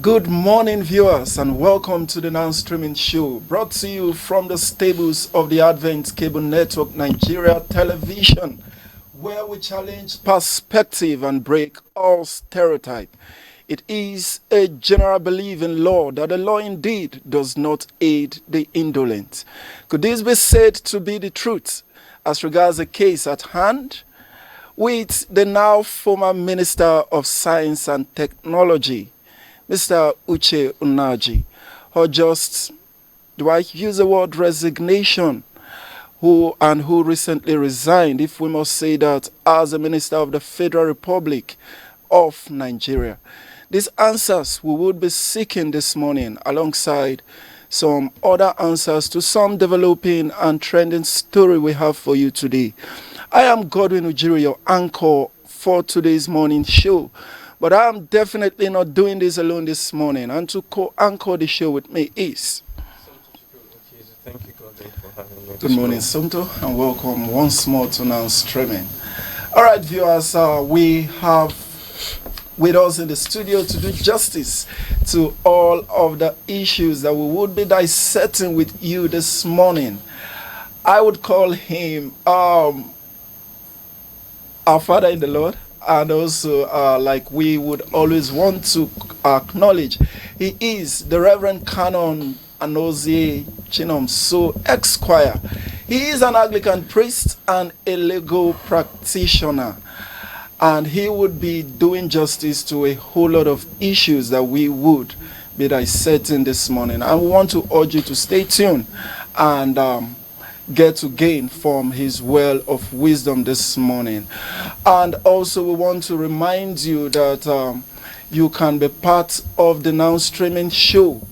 Good morning, viewers, and welcome to the Now Streaming Show, brought to you from the stables of the Advent Cable Network Nigeria Television, where we challenge perspective and break all stereotype. It is a general belief in law that the law indeed does not aid the indolent. Could this be said to be the truth as regards the case at hand? With the now former Minister of Science and Technology, Mr. Uche Unaji, or just, do I use the word resignation, who recently resigned, if we must say that, as a Minister of the Federal Republic of Nigeria. These answers we would be seeking this morning alongside some other answers to some developing and trending story we have for you today. I am Godwin Ujiri, your anchor for today's morning show. But I'm definitely not doing this alone this morning. And to co-anchor the show with me is... Thank you, Godwin, for having me. Good morning, Sumto, and welcome once more to Now Streaming. All right, viewers, we have with us in the studio to do justice to all of the issues that we would be dissecting with you this morning. I would call him our Father in the Lord. And also, like we would always want to acknowledge, he is the Reverend Canon Anozie Chinomso Esquire. He is an Anglican priest and a legal practitioner. And he would be doing justice to a whole lot of issues that we would be dissecting this morning. I want to urge you to stay tuned and get to gain from his well of wisdom this morning. And also we want to remind you that you can be part of the Now Streaming show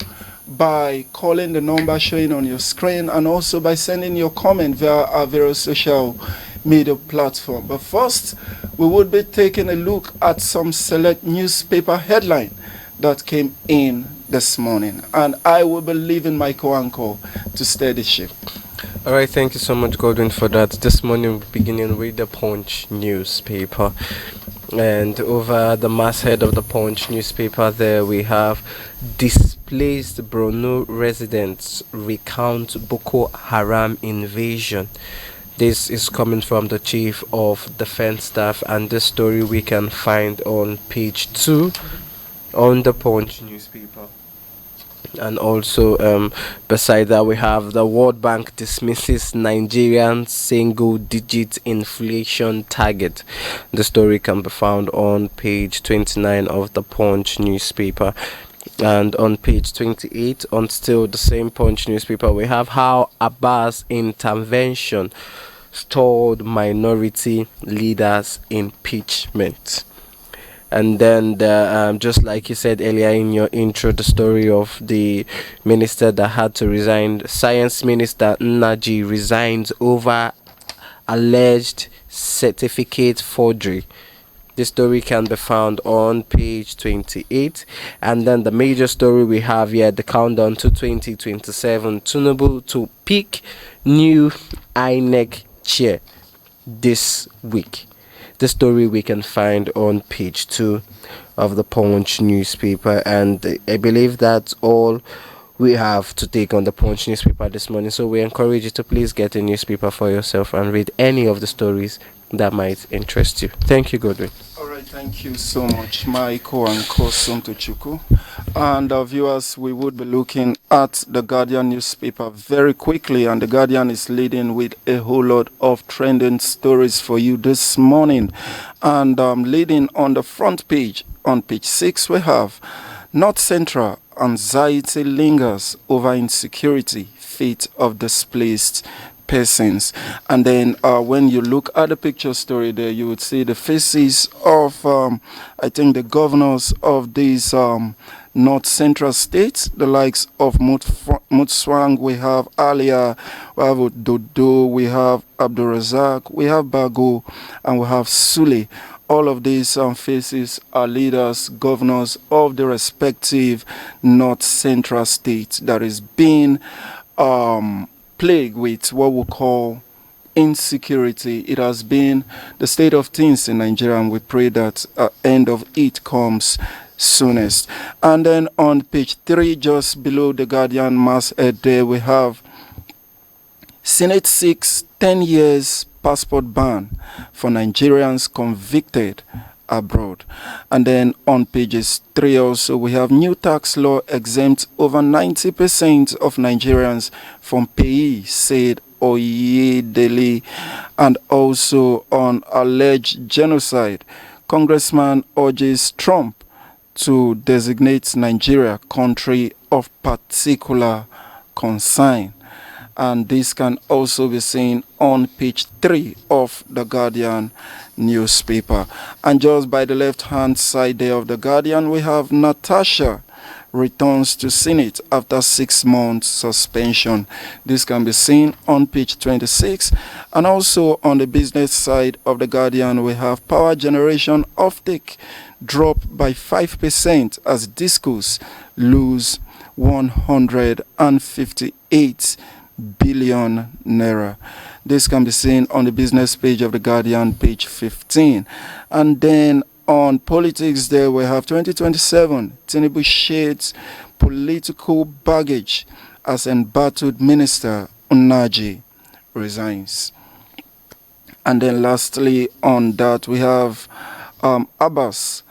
by calling the number showing on your screen and also by sending your comment via our various social media platform. But first, we would be taking a look at some select newspaper headline that came in this morning. And I will be leaving my co-anchor to steer the ship. All right, thank you so much, Godwin, for that. This morning, beginning with the Punch newspaper. And over the masthead of the Punch newspaper, there we have displaced Borno residents recount Boko Haram invasion. This is coming from the Chief of Defense Staff, and this story we can find on page 2 on the Punch newspaper. And also, beside that, we have the World Bank dismisses Nigerian single-digit inflation target. The story can be found on page 29 of the Punch newspaper. And on page 28, on still the same Punch newspaper, we have how Abbas intervention stalled minority leaders' impeachment. And then, just like you said earlier in your intro, the story of the minister that had to resign, Science Minister Nnaji resigns over alleged certificate forgery. This story can be found on page 28. And then the major story we have here, the countdown to 2027, Tinubu to pick new INEC chair this week. The story we can find on page 2 of the Punch newspaper, and I believe that's all we have to take on the Punch newspaper this morning. So we encourage you to please get a newspaper for yourself and read any of the stories that might interest you. Thank you, Godwin. All right, thank you so much, Michael and Kosum Tochukwu. And viewers, we would be looking at the Guardian newspaper very quickly, and the Guardian is leading with a whole lot of trending stories for you this morning. And leading on the front page, on page 6, we have North Central anxiety lingers over insecurity, fate of displaced persons. And then when you look at the picture story there, you would see the faces of I think the governors of these North Central states, the likes of Mutswang, we have Alia, we have Dodo, we have Abdurazak, we have Bago, and we have Sule. All of these faces are leaders, governors of the respective North Central states that is being plagued with what we call insecurity. It has been the state of things in Nigeria, and we pray that end of it comes soonest. And then on page 3, just below the Guardian masthead there, we have Senate seeks 10 years passport ban for Nigerians convicted abroad. And then on pages 3 also, we have new tax law exempts over 90% of Nigerians from pay, said Oyedele. And also on alleged genocide, Congressman urges Trump to designate Nigeria country of particular concern. And this can also be seen on page 3 of the Guardian newspaper. And just by the left-hand side there of the Guardian, we have Natasha returns to Senate after 6 months suspension. This can be seen on page 26. And also on the business side of the Guardian, we have power generation offtake drop by 5% as discos lose 158 billion naira. This can be seen on the business page of the Guardian, page 15. And then on politics there, we have 2027, Tinubu shades political baggage as embattled minister Unaji resigns. And then lastly on that, we have Abbas,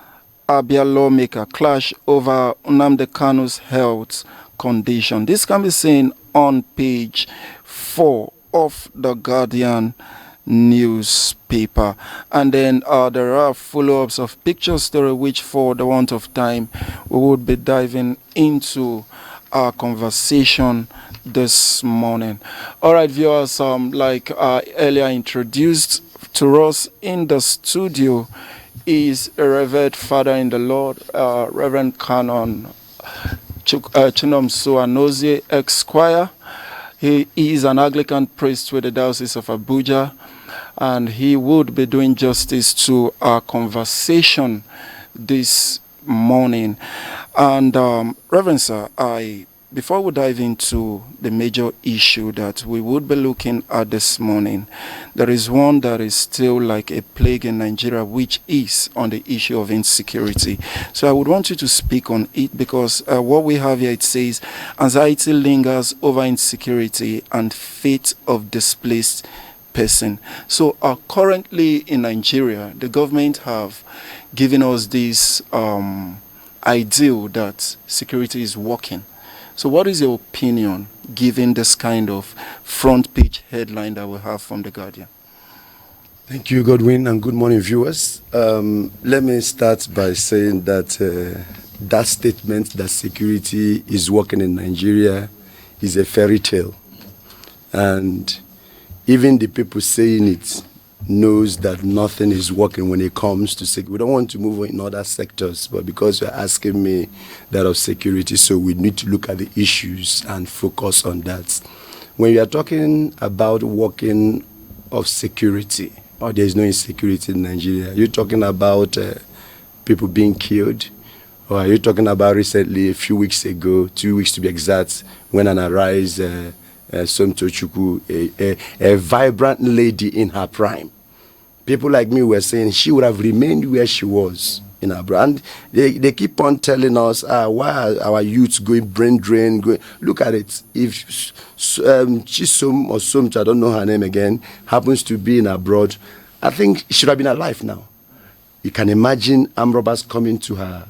Abia lawmaker clash over Nnamdi Kanu's health condition. This can be seen on page 4 of the Guardian newspaper. And then there are follow-ups of picture story, which for the want of time we would be diving into our conversation this morning. All right, viewers, like earlier introduced to us in the studio is a revered father in the Lord, Reverend Canon Chinomso Anozie, Esquire. He is an Anglican priest with the Diocese of Abuja, and he would be doing justice to our conversation this morning. And Reverend Sir, before we dive into the major issue that we would be looking at this morning, there is one that is still like a plague in Nigeria, which is on the issue of insecurity. So I would want you to speak on it, because what we have here, it says, anxiety lingers over insecurity and fate of displaced person. So currently in Nigeria, the government have given us this ideal that security is working. So what is your opinion given this kind of front page headline that we have from The Guardian? Thank you, Godwin, and good morning, viewers. Let me start by saying that that statement that security is working in Nigeria is a fairy tale. And even the people saying it knows that nothing is working when it comes to security. We don't want to move on in other sectors, but because you're asking me that of security, so we need to look at the issues and focus on that. When you are talking about working of security, or there is no insecurity in Nigeria, you're talking about people being killed, or are you talking about recently, a few weeks ago, 2 weeks to be exact, when an arise Somtochukwu, a vibrant lady in her prime. People like me were saying she would have remained where she was in her brand. They keep on telling us, why are our youths going brain drain? Look at it. If Chisom or Somcha, I don't know her name again, happens to be in abroad, I think she should have been alive now. You can imagine armed robbers coming to her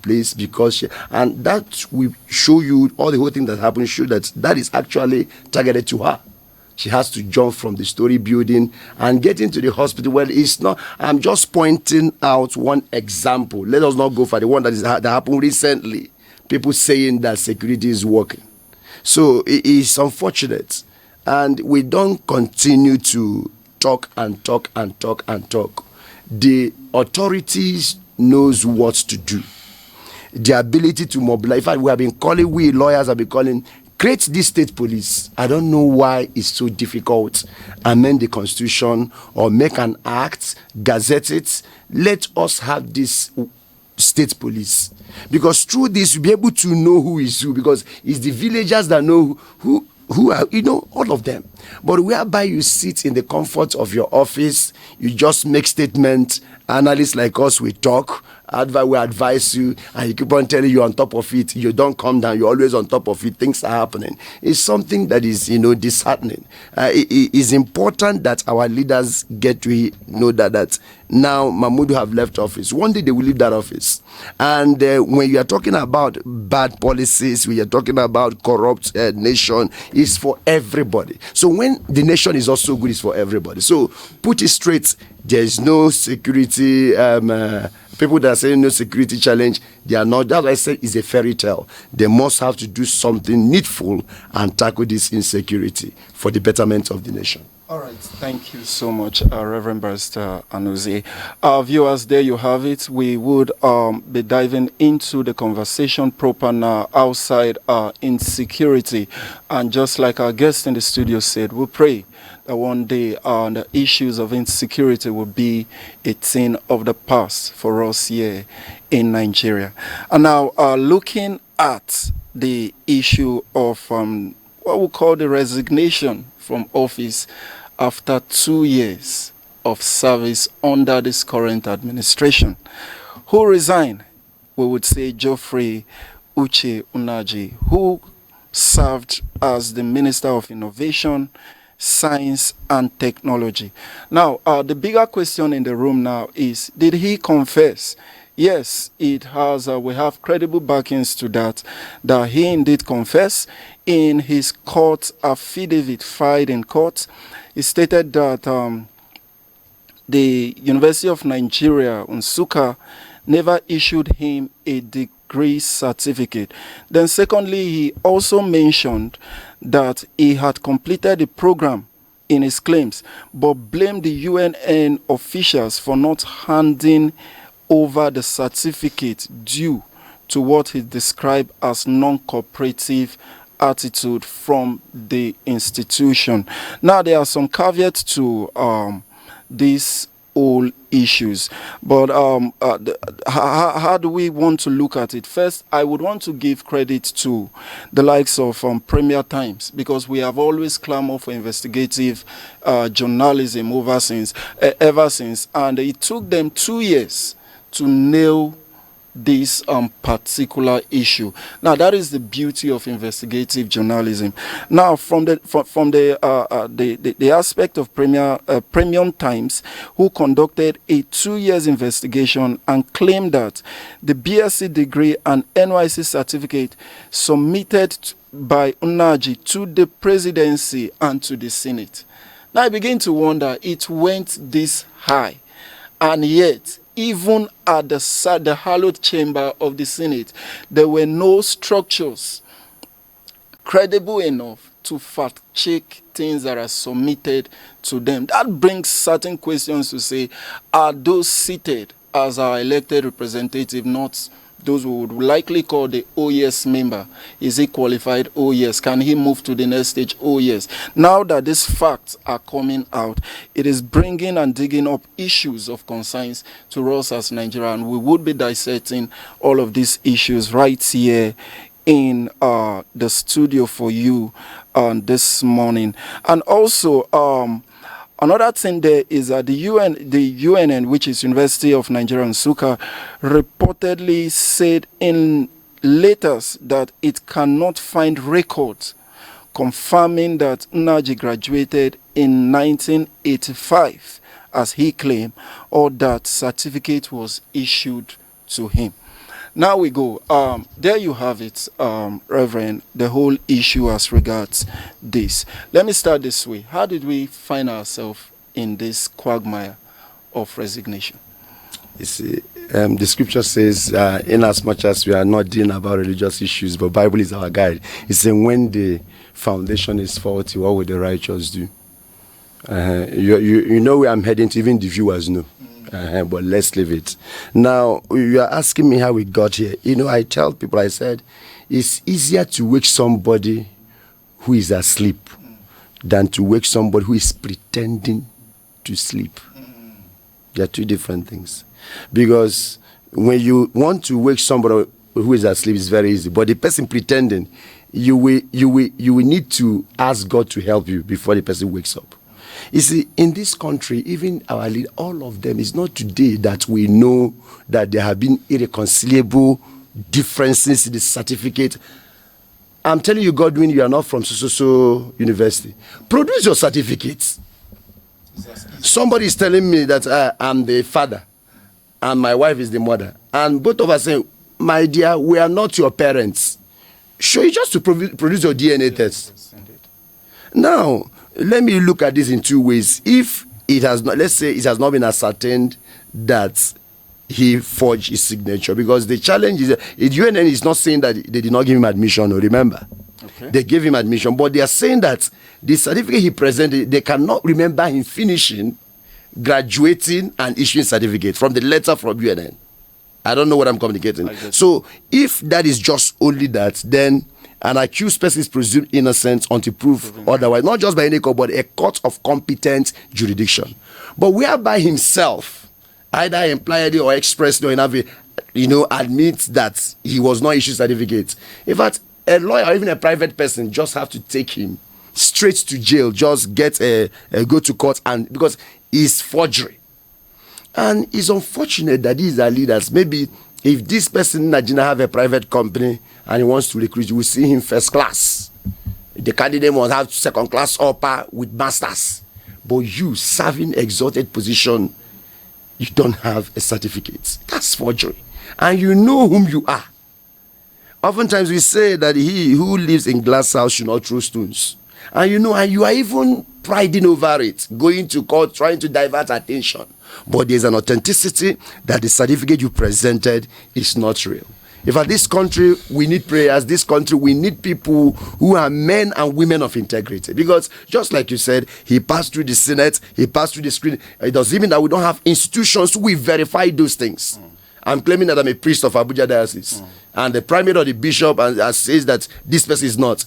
place because and that will show you all the whole thing that happened, show that is actually targeted to her. She has to jump from the story building and get into the hospital. Well, it's not, I'm just pointing out one example. Let us not go for the one that happened recently. People saying that security is working. So it is unfortunate. And we don't continue to talk and talk and talk and talk. The authorities knows what to do. The ability to mobilize. In fact, we lawyers have been calling, create this state police. I don't know why it's so difficult. Amend the constitution or make an act, gazette it. Let us have this state police. Because through this, you'll be able to know who is who. Because it's the villagers that know who are, all of them. But whereby you sit in the comfort of your office, you just make statements, analysts like us, we talk, we advise you, and you keep on telling you on top of it. You don't come down. You're always on top of it. Things are happening. It's something that is, disheartening. It is important that our leaders get to know that now Mahmoud have left office. One day they will leave that office. And when you are talking about bad policies, when you're talking about corrupt nation, it's for everybody. So when the nation is also good, it's for everybody. So put it straight. There is no security. People that are saying no security challenge, they are not. That's why I said it's a fairy tale. They must have to do something needful and tackle this insecurity for the betterment of the nation. All right, thank you so much, Reverend Barrister Anozie. Viewers, there you have it. We would be diving into the conversation proper now outside insecurity. And just like our guest in the studio said, we pray that one day the issues of insecurity will be a thing of the past for us here in Nigeria. And now looking at the issue of what we call the resignation from office after 2 years of service under this current administration. Who resigned? We would say Geoffrey Uche Unaji, who served as the Minister of Innovation, Science and Technology. Now, the bigger question in the room now is, did he confess? Yes, it has. We have credible backings to that he indeed confessed in his court affidavit filed in court. He stated that the University of Nigeria, Nsukka, never issued him a degree certificate. Then secondly, he also mentioned that he had completed the program in his claims, but blamed the UNN officials for not handing over the certificate due to what he described as non-cooperative attitude from the institution. Now, there are some caveats to these whole issues, but how do we want to look at it? First, I would want to give credit to the likes of Premier Times, because we have always clamored for investigative journalism ever since, and it took them 2 years to nail this particular issue. Now, that is the beauty of investigative journalism. Now, from the aspect of Premium Times, who conducted a 2 years investigation and claimed that the BSc degree and NYC certificate submitted by Unaji to the presidency and to the Senate. Now, I begin to wonder, it went this high, and yet even at the hallowed chamber of the Senate, there were no structures credible enough to fact-check things that are submitted to them. That brings certain questions to say, are those seated as our elected representative not those we would likely call the OES member? Is he qualified? Oh yes. Can he move to the next stage? Oh yes. Now that these facts are coming out, it is bringing and digging up issues of concerns to us as Nigeria, and we would be dissecting all of these issues right here in the studio for you this morning. And also another thing there is that the UNN, which is University of Nigeria Nsukka, reportedly said in letters that it cannot find records confirming that Unaji graduated in 1985, as he claimed, or that certificate was issued to him. Now we go. There you have it, Reverend, the whole issue as regards this. Let me start this way. How did we find ourselves in this quagmire of resignation? You see, the scripture says, in as much as we are not dealing about religious issues, but Bible is our guide. It's saying when the foundation is faulty, what will the righteous do? You know where I'm heading to, even the viewers know. But let's leave it. Now, you are asking me how we got here. You know, I tell people, I said, it's easier to wake somebody who is asleep than to wake somebody who is pretending to sleep. They are two different things. Because when you want to wake somebody who is asleep, it's very easy. But the person pretending, you will need to ask God to help you before the person wakes up. You see, in this country, even our leader, all of them, it's not today that we know that there have been irreconcilable differences in the certificate. I'm telling you, Godwin, you are not from so university. Produce your certificates. Somebody is telling me that I'm the father and my wife is the mother. And both of us say, my dear, we are not your parents. Show you just to produce your DNA test. Now, let me look at this in two ways. If it has not, let's say it has not been ascertained that he forged his signature, because the challenge is that UNN is not saying that they did not give him admission, remember. Okay. They gave him admission, but they are saying that the certificate he presented, they cannot remember him finishing, graduating, and issuing certificate from the letter from UNN. I don't know what I'm communicating. So if that is just only that, then an accused person is presumed innocent until proof otherwise, not just by any court, but a court of competent jurisdiction. But whereby himself, either impliedly or expressly or in a way, admits that he was not issued certificate. In fact, a lawyer or even a private person just have to take him straight to jail, just get go to court, and because it's forgery. And it's unfortunate that these are leaders. Maybe if this person in Nigeria have a private company and he wants to recruit, you will see him first class. The candidate must have second class upper with masters. But you, serving exalted position, you don't have a certificate. That's forgery. And you know whom you are. Oftentimes we say that he who lives in glass house should not throw stones. And you are even priding over it, going to court, trying to divert attention. But there's an authenticity that the certificate you presented is not real. In fact, this country, we need prayers. This country, we need people who are men and women of integrity. Because just like you said, he passed through the Senate, he passed through the screen. It doesn't mean that we don't have institutions who will verify those things. I'm claiming that I'm a priest of Abuja Diocese. And the primate or the bishop says that this person is not.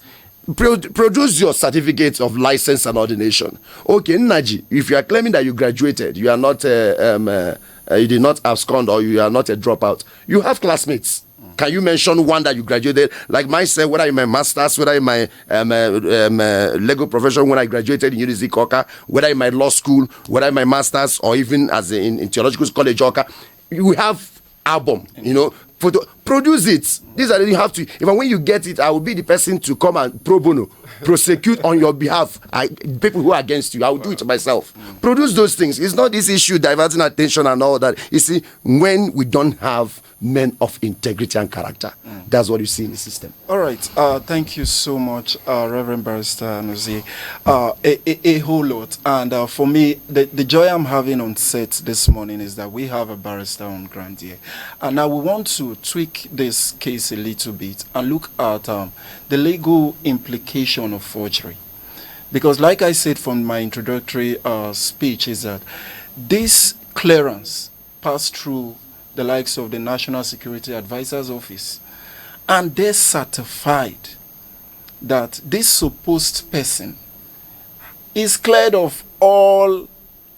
Produce your certificate of license and ordination. Okay, Naji, if you are claiming that you graduated, you are not you did not abscond or you are not a dropout, you have classmates. Can you mention one that you graduated? Like myself, whether in my master's, whether in my legal profession when I graduated in University Koka, whether in my law school, whether in my master's, or even as in theological college Oka, you have album, produce it. These are you have to. Even when you get it, I will be the person to come and pro bono prosecute on your behalf. People who are against you, I will do it myself. Produce those things. It's not this issue diverting attention and all that. You see, when we don't have men of integrity and character, that's what you see in the system. All right. Thank you so much, Reverend Barrister Anozie. A whole lot. And for me, the joy I'm having on set this morning is that we have a barrister on ground here. And now we want to tweak this case a little bit and look at the legal implication of forgery. Because like I said from my introductory speech is that this clearance passed through the likes of the National Security Advisor's Office, and they certified that this supposed person is cleared of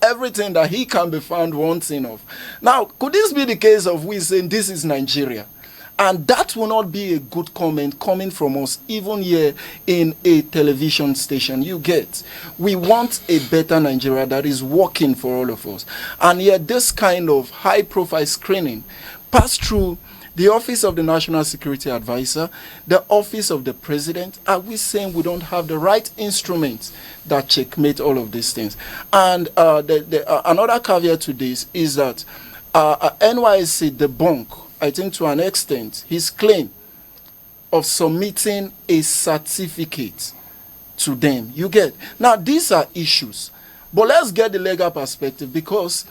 everything that he can be found wanting of. Now, could this be the case of we saying this is Nigeria? And that will not be a good comment coming from us, even here in a television station. You get, we want a better Nigeria that is working for all of us. And yet this kind of high-profile screening passed through the Office of the National Security Advisor, the Office of the President. Are we saying we don't have the right instruments that checkmate all of these things? And another caveat to this is that NYSC debunked, I think to an extent, his claim of submitting a certificate to them. You get? Now, these are issues. But let's get the legal perspective, because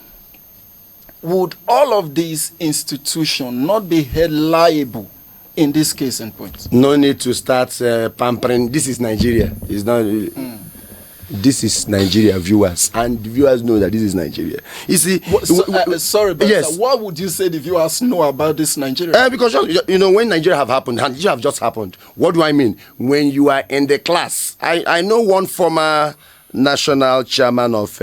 would all of these institutions not be held liable in this case and point? No need to start pampering. This is Nigeria. It's not. This is Nigeria, viewers, and the viewers know that this is Nigeria. You see, sorry, but yes. What would you say the viewers know about this Nigeria? Because when Nigeria have happened, and Nigeria have just happened. What do I mean? When you are in the class, I know one former national chairman of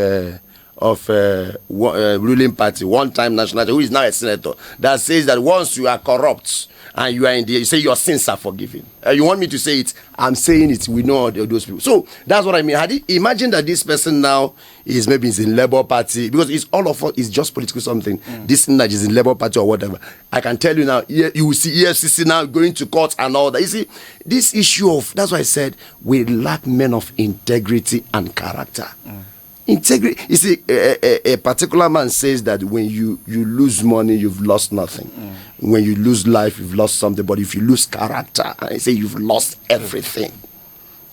ruling party, one-time national, who is now a senator, that says that once you are corrupt and you are in the, you say your sins are forgiven. You want me to say it? I'm saying it. We know all those people. So that's what I mean. Imagine that this person now is maybe is in Labour Party, because it's all of us. It's just political something. This thing that is in Labour Party or whatever. I can tell you now. You will see EFCC now going to court and all that. You see this issue of, that's why I said we lack men of integrity and character. Integrity. You see, a particular man says that when you lose money, you've lost nothing. When you lose life, you've lost something. But if you lose character, I say you've lost everything.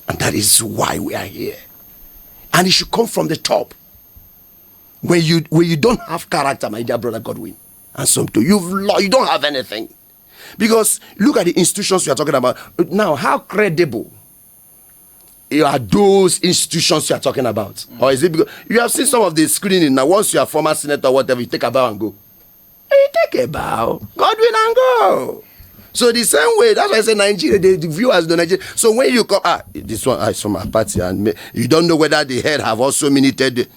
And that is why we are here. And it should come from the top. When you don't have character, my dear brother Godwin, and some too, you don't have anything. Because look at the institutions we are talking about now. How credible are those institutions you are talking about? Or is it because you have seen some of the screening now? Once you are former senator or whatever, you take a bow and go. You take a bow, Godwin, and go. So the same way, that's why I say Nigeria, the viewers know Nigeria. So when you come, this one is from our party, and you don't know whether the head have also minuted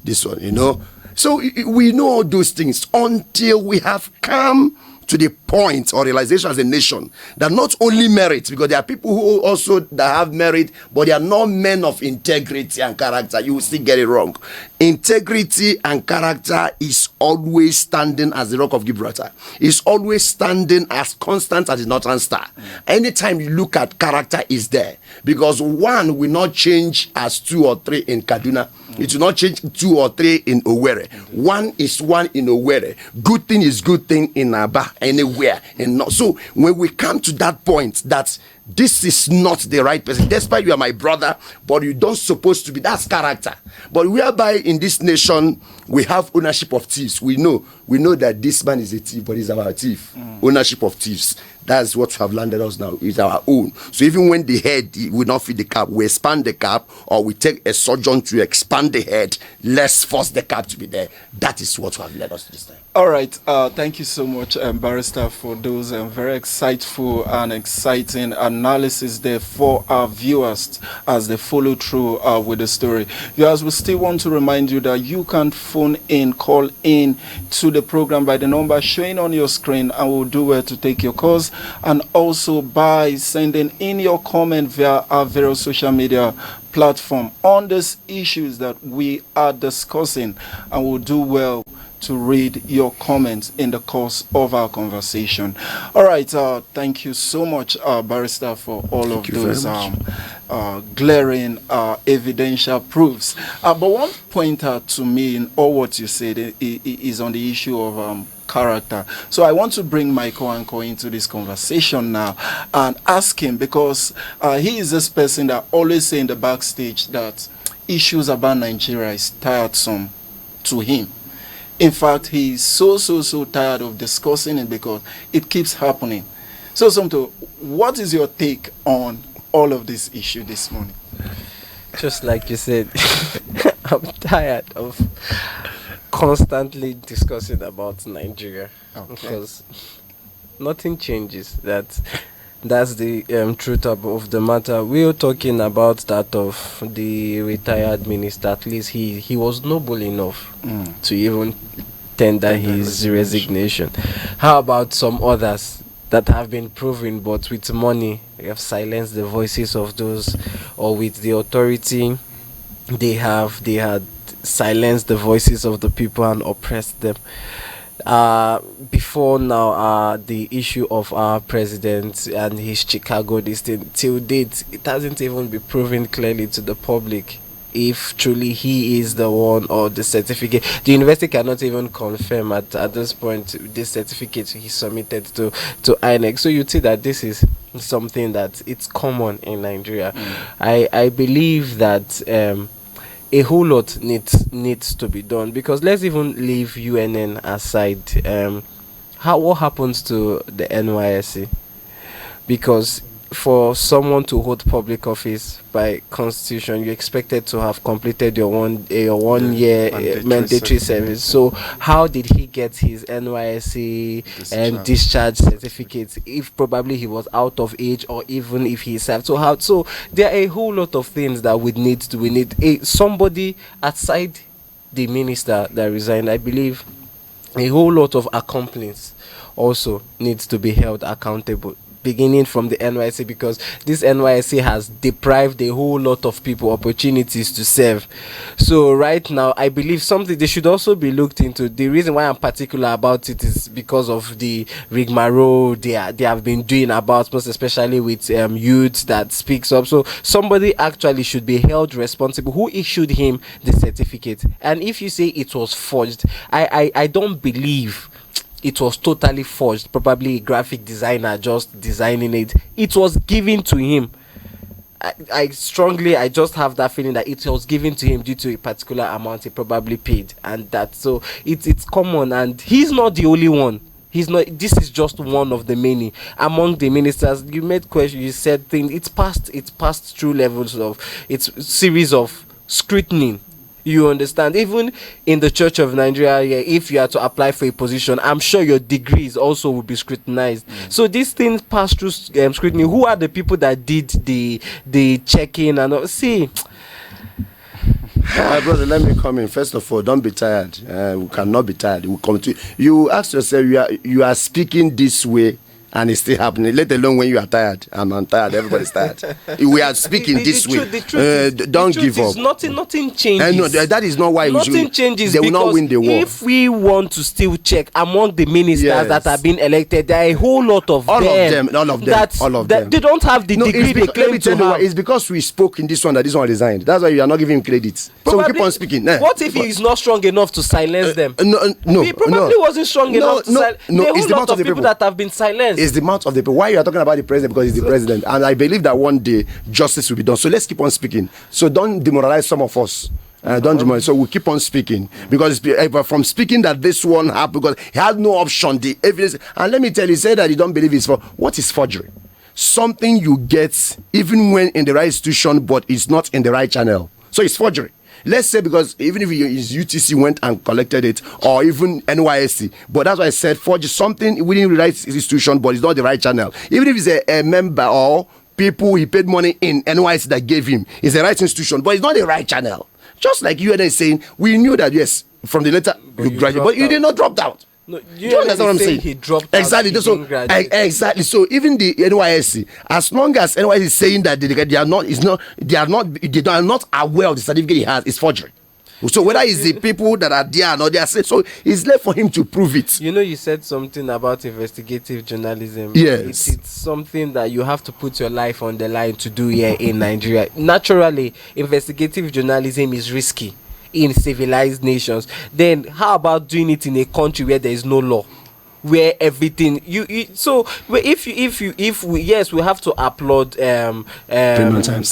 this one, you know. So we know all those things until we have come to the point or realization as a nation that not only merit, because there are people who also that have merit, but they are not men of integrity and character. You will still get it wrong. Integrity and character is always standing as the rock of Gibraltar. It's always standing as constant as the northern star. Anytime you look at, character is there, because one will not change as 2 or 3 in Kaduna. It will not change 2 or 3 in Owerri. One is one in Owerri. Good thing is good thing in Aba, anywhere. And not, so when we come to that point that this is not the right person, despite you are my brother, but you don't supposed to be, that's character. But whereby in this nation we have ownership of thieves. We know that this man is a thief, but he's our thief. Ownership of thieves. That's what have landed us now. It's our own. So even when the head will not fit the cap, we expand the cap, or we take a surgeon to expand the head. Let's force the cap to be there. That is what have led us this time. All right. Thank you so much, Barrister, for those very insightful and exciting analysis there for our viewers as they follow through with the story. Viewers, we still want to remind you that you can phone in, call in to the program by the number showing on your screen, and we'll do well to take your calls, and also by sending in your comment via our various social media platform on these issues that we are discussing, and we'll do well to read your comments in the course of our conversation. All right, thank you so much, Barrister, for all of those glaring evidential proofs. But one pointer to me in all what you said is on the issue of character. So I want to bring Michael Anko into this conversation now and ask him, because he is this person that always say in the backstage that issues about Nigeria is tiresome to him. In fact, he's so tired of discussing it because it keeps happening. So, Somto, what is your take on all of this issue this morning? Just like you said, I'm tired of constantly discussing about Nigeria, because nothing changes. That's the truth of the matter. We are talking about that of the retired minister. At least he was noble enough to even tender his resignation. How about some others that have been proven, but with money, they have silenced the voices of those, or with the authority, they had silenced the voices of the people and oppressed them. Before now, the issue of our president and his Chicago thing, till date, it hasn't even been proven clearly to the public if truly he is the one, or the certificate. The university cannot even confirm at this point this certificate he submitted to INEC. So you see that this is something that it's common in Nigeria. I believe that a whole lot needs to be done, because let's even leave UNN aside. What happens to the NYSC? Because for someone to hold public office by constitution, you're expected to have completed your one year mandatory service. So how did he get his NYSC and discharge certificate if probably he was out of age, or even if he served? So there are a whole lot of things that we need somebody outside the minister that resigned. I believe a whole lot of accomplices also needs to be held accountable, beginning from the NYC, because this NYC has deprived a whole lot of people opportunities to serve. So right now, I believe something they should also be looked into. The reason why I'm particular about it is because of the rigmarole they have been doing about, most especially with youth that speaks up. So somebody actually should be held responsible. Who issued him the certificate? And if you say it was forged, I don't believe it was totally forged. Probably a graphic designer just designing it. It was given to him. I just have that feeling that it was given to him due to a particular amount he probably paid, and that, so it's common, and he's not the only one. He's not. This is just one of the many among the ministers. You made question. You said things. It's passed through levels of, it's series of scrutiny. You understand? Even in the Church of Nigeria, if you are to apply for a position, I'm sure your degrees also will be scrutinized. So these things pass through scrutiny. Who are the people that did the checking and all? See, my brother, let me come in. First of all, don't be tired. We cannot be tired. We come to you. Ask yourself, you are speaking this way, and it's still happening. Let alone when you are tired. I'm tired. Everybody's tired. We are speaking this way. Don't give up. Nothing changes. No, that is not why nothing changes. They will not win the war. If we want to still check among the ministers that have been elected, there are a whole lot of all them. All of them. They don't have the degree they claim to have. It's because we spoke in this one that this one resigned. That's why you are not giving him credit. Probably, so we keep on speaking. What if he is not strong enough to silence them? No. He probably wasn't strong enough to silence. There are a whole lot of people that have been silenced. It's the mouth of the people. Why you are talking about the president? Because he's the president, and I believe that one day justice will be done. So let's keep on speaking. So don't demoralize some of us. Don't demoralize. So we keep on speaking, because from speaking that this one happened, because he had no option, the evidence. And let me tell you, say that you don't believe it's for what is forgery? Something you get even when in the right institution, but it's not in the right channel. So it's forgery. Let's say, because even if his UTC went and collected it, or even NYSC, but that's why I said forge something within the right institution, but it's not the right channel. Even if he's a member or people he paid money in NYSC that gave him, it's the right institution, but it's not the right channel. Just like you and I saying, we knew that, yes, from the letter you graduated, but you did not drop out. No, do you understand what I'm saying? He dropped exactly. Out, exactly. So even the NYSC, as long as NYSC is saying that they are not aware of the certificate he has, it's forgery. So whether it's the people that are there or not, they are saying, so it's left for him to prove it. You know, you said something about investigative journalism. Yes. It's something that you have to put your life on the line to do here in Nigeria. Naturally, investigative journalism is risky in civilized nations. Then how about doing it in a country where there is no law, where everything so if we have to applaud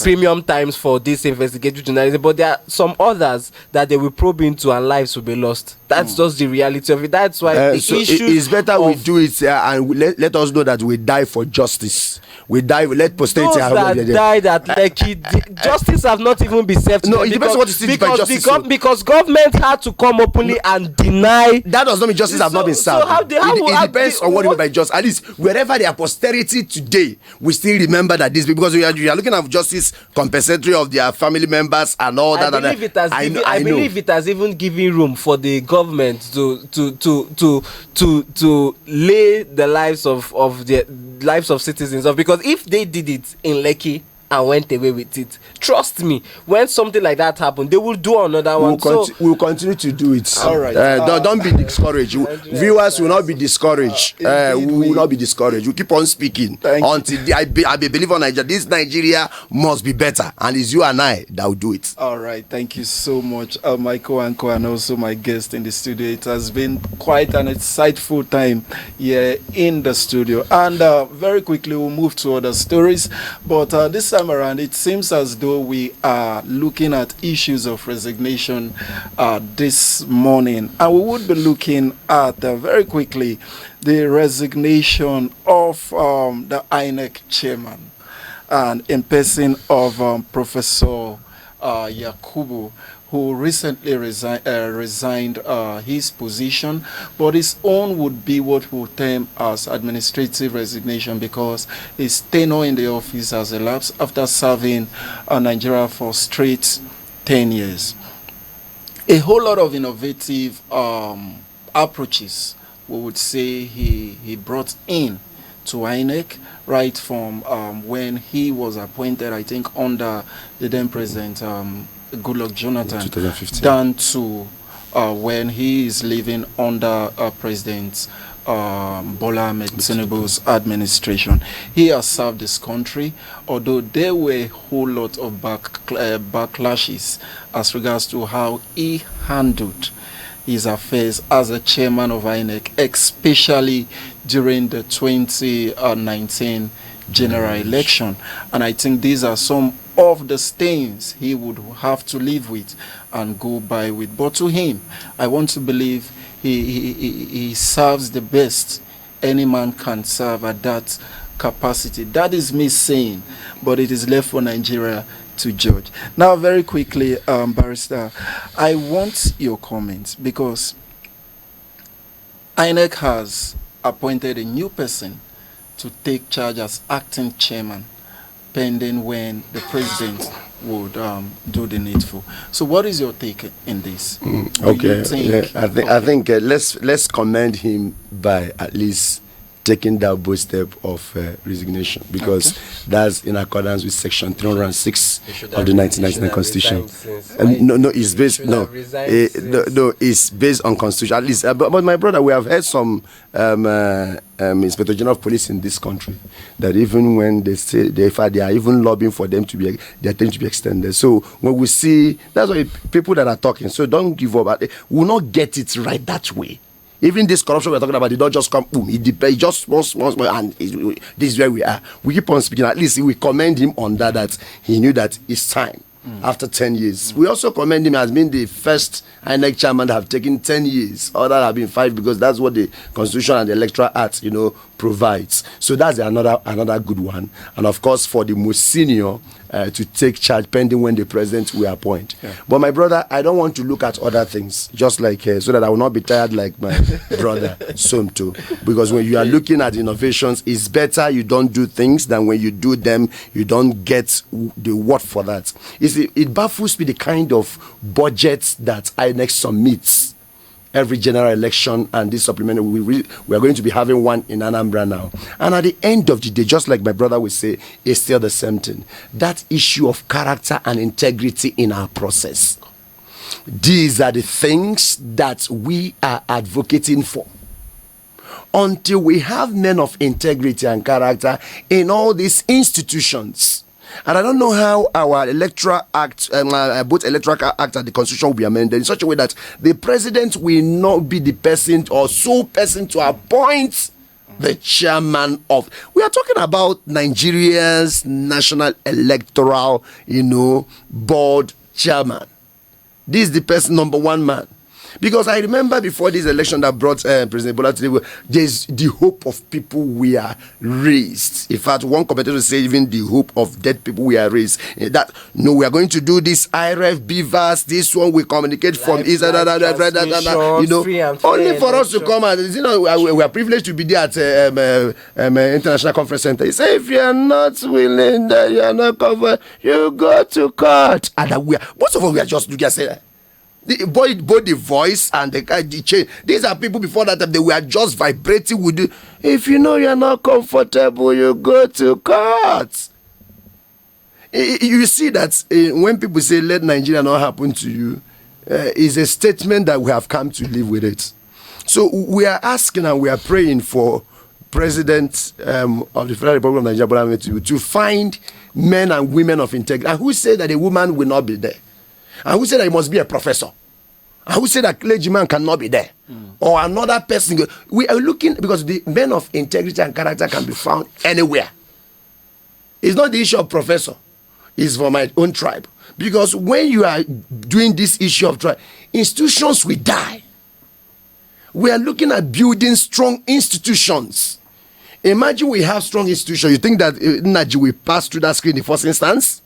premium times for this investigative journalism, but there are some others that they will probe into and lives will be lost. That's just the reality of it. That's why the issue is better we do it and let us know that we die for justice. We die. Let posterity. Those that died at Lekki, justice have not even been served. No, it depends what you see by justice. Because government had to come openly and deny. That does not mean justice have not been served. So it depends on what you mean by justice. At least wherever there are posterity today, we still remember that this, because we are looking at justice compensatory of their family members and all that. I believe it has even given room for the government to lay the lives of citizens off, because if they did it in Lekki and went away with it, trust me, when something like that happened, they will do another one. We'll continue to do it. All right. Don't be discouraged. Viewers will not be discouraged. We will not be discouraged. We keep on speaking until I believe on Nigeria. This Nigeria must be better, and it's you and I that will do it. All right. Thank you so much, Michael Anko, and also my guest in the studio. It has been quite an insightful time here in the studio. And very quickly, we'll move to other stories. But this time around, it seems as though we are looking at issues of resignation this morning, and we would be looking at very quickly the resignation of the INEC chairman, and in person of Professor Yakubu, who recently resigned his position, but his own would be what we'll term as administrative resignation, because his tenure in the office has elapsed after serving Nigeria for straight 10 years. A whole lot of innovative approaches we would say he brought in to INEC right from when he was appointed, I think, under the then President Goodluck Jonathan, 2015. down to when he is living under President Bola Ahmed Tinubu's administration. He has served this country, although there were a whole lot of backlashes as regards to how he handled his affairs as a chairman of INEC, especially during the 2019 general election. And I think these are some of the stains he would have to live with and go by with. But to him, I want to believe he serves the best any man can serve at that capacity. That is me saying, but it is left for Nigeria to judge. Now, very quickly, Barrister, I want your comments, because INEC has appointed a new person to take charge as acting chairman, pending when the president would do the needful. So what is your take in this? Okay, I think let's commend him by at least taking that bold step of resignation, because that's in accordance with Section 306 of the 1999 Constitution. It's based on Constitution, at least. But my brother, we have heard some Inspector General of Police in this country that even when they say they are even lobbying for them to be, their term to be extended. So when we see, that's why people that are talking, so don't give up. We will not get it right that way. Even this corruption we're talking about, it don't just come, boom, it depends, just small, and this is where we are. We keep on speaking. At least we commend him on that he knew that it's time after 10 years. We also commend him as being the first INEC chairman that have taken 10 years. Others have been 5, because that's what the Constitution and the Electoral Act, provides. So that's another good one. And of course, for the most senior to take charge pending when the president will appoint. Yeah. But my brother, I don't want to look at other things, just like so that I will not be tired like my brother Somto. Because when you are looking at innovations, it's better you don't do things than when you do them, you don't get the word for that. It baffles me the kind of budgets that INEC submits every general election, and this supplementary, we are going to be having one in Anambra now. And at the end of the day, just like my brother would say, it's still the same thing. That issue of character and integrity in our process. These are the things that we are advocating for. Until we have men of integrity and character in all these institutions. And I don't know how our Electoral Act, both Electoral Act and the Constitution will be amended in such a way that the president will not be the person or sole person to appoint the chairman of. We are talking about Nigeria's National Electoral, Board chairman. This is the person, number one man. Because I remember before this election that brought President Bola Tinubu, there's the hope of people we are raised. In fact, one commentator said even the hope of dead people we are raised. That we are going to do this IRF BVAS, this one we communicate from Israel, only for us to come and we are privileged to be there at International Conference Center. He said, if you are not willing, that you are not covered, you go to court. And most of us we are just looking at saying, both the voice and the change. These are people before that time, they were just vibrating with you. If you are not comfortable, you go to court. You see that when people say let Nigeria not happen to you, is a statement that we have come to live with it. So we are asking and we are praying for President of the Federal Republic of Nigeria, Bola Ahmed Tinubu, to find men and women of integrity. And who said that a woman will not be there? And who said that he must be a professor? And who said that clergyman cannot be there? Or another person? We are looking, because the men of integrity and character can be found anywhere. It's not the issue of professor. It's for my own tribe. Because when you are doing this issue of tribe, institutions will die. We are looking at building strong institutions. Imagine we have strong institutions. You think that Naji will pass through that screen in the first instance?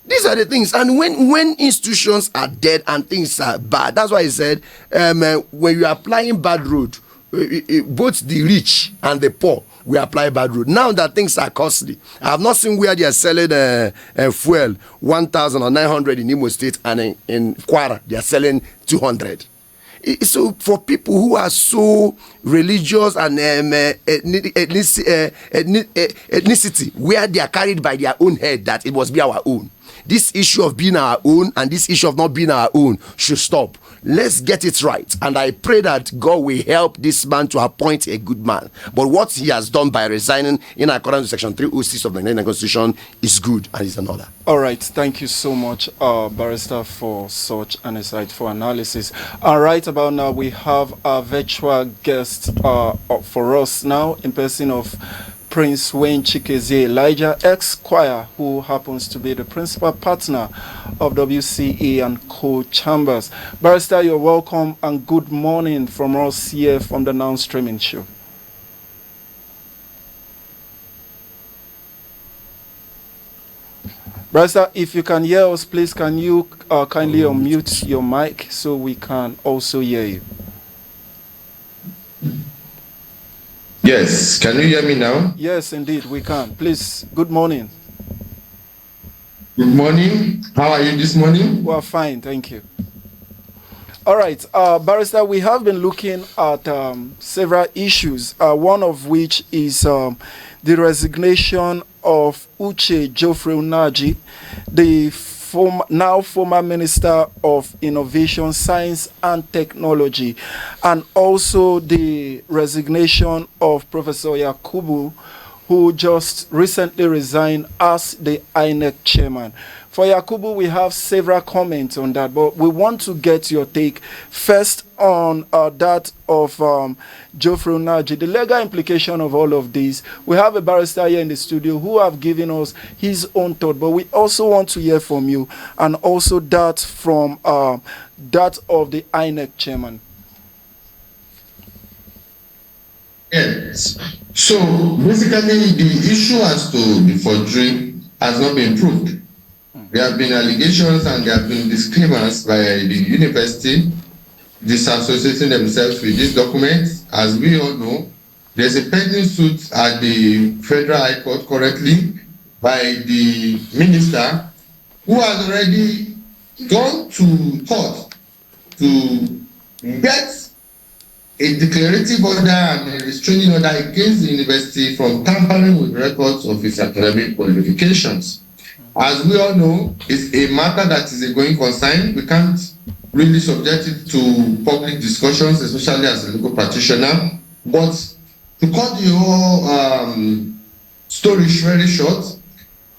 These are the things. And when institutions are dead and things are bad, that's why I said, when you are applying bad road, both the rich and the poor will apply bad road. Now that things are costly, I have not seen where they are selling fuel 1,000 or 900 in Imo State, and in Kwara they are selling 200. So for people who are so religious and ethnicity, where they are carried by their own head that it must be our own, this issue of being our own and this issue of not being our own should stop. Let's get it right, and I pray that God will help this man to appoint a good man. But what he has done by resigning in accordance with Section 306 of the Nigerian Constitution is good and is an order. All right, thank you so much, Barrister, for such an insightful analysis. Right about now, we have a virtual guest for us now in person of Prince Wayne Chikezie Elijah, ex-choir, who happens to be the principal partner of WCE and Co Chambers. Barrister, you're welcome and good morning from us here from the Now Streaming Show. Barrister, if you can hear us, please can you kindly unmute your mic so we can also hear you? Yes, can you hear me now? Yes, indeed, we can. Please, good morning. Good morning. How are you this morning? Well, fine, thank you. All right, Barrister, we have been looking at several issues, one of which is the resignation of Uche Geoffrey Unaji, the former Minister of Innovation, Science and Technology, and also the resignation of Professor Yakubu, who just recently resigned as the INEC chairman. For Yakubu, we have several comments on that, but we want to get your take first on that of Geoffrey Unaji, the legal implication of all of this. We have a barrister here in the studio who have given us his own thought, but we also want to hear from you and also that from that of the INEC chairman. Yes. So basically, the issue as to the forgery has not been proved. There have been allegations and there have been disclaimers by the university disassociating themselves with these documents. As we all know, there's a pending suit at the Federal High Court currently by the minister who has already gone to court to get a declarative order and a restraining order against the university from tampering with records of its academic qualifications. As we all know, it's a matter that is a going concern. We can't really subject it to public discussions, especially as a legal practitioner. But to cut the whole story very short,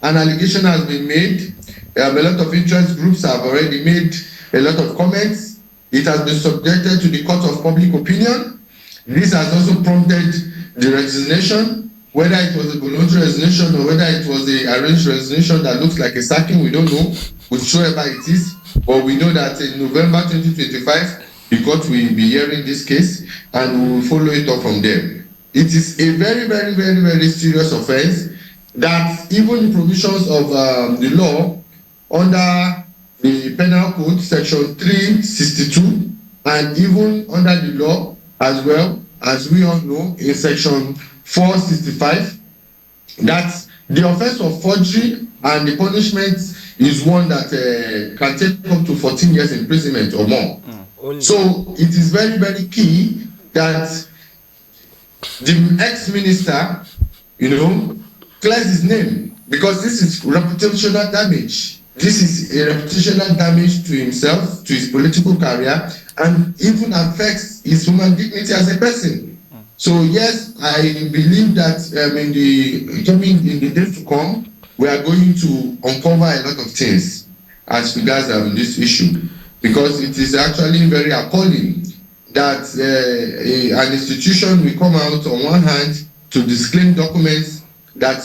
an allegation has been made. A lot of interest groups have already made a lot of comments. It has been subjected to the court of public opinion. This has also prompted the resignation. Whether it was a voluntary resignation or whether it was a arranged resignation that looks like a sacking, we don't know, whichever it is. But we know that in November 2025, the court will be hearing this case and we will follow it up from there. It is a very, very, very, very serious offense that even the provisions of the law under the Penal Code, Section 362, and even under the law as well, as we all know, in Section 465, that the offense of forgery and the punishment is one that can take up to 14 years imprisonment or more. So it is very, very key that the ex-minister, clears his name, because this is reputational damage. This is a reputational damage to himself, to his political career, and even affects his human dignity as a person. So yes, I believe that in the days to come, we are going to uncover a lot of things as regards this issue, because it is actually very appalling that an institution will come out on one hand to disclaim documents that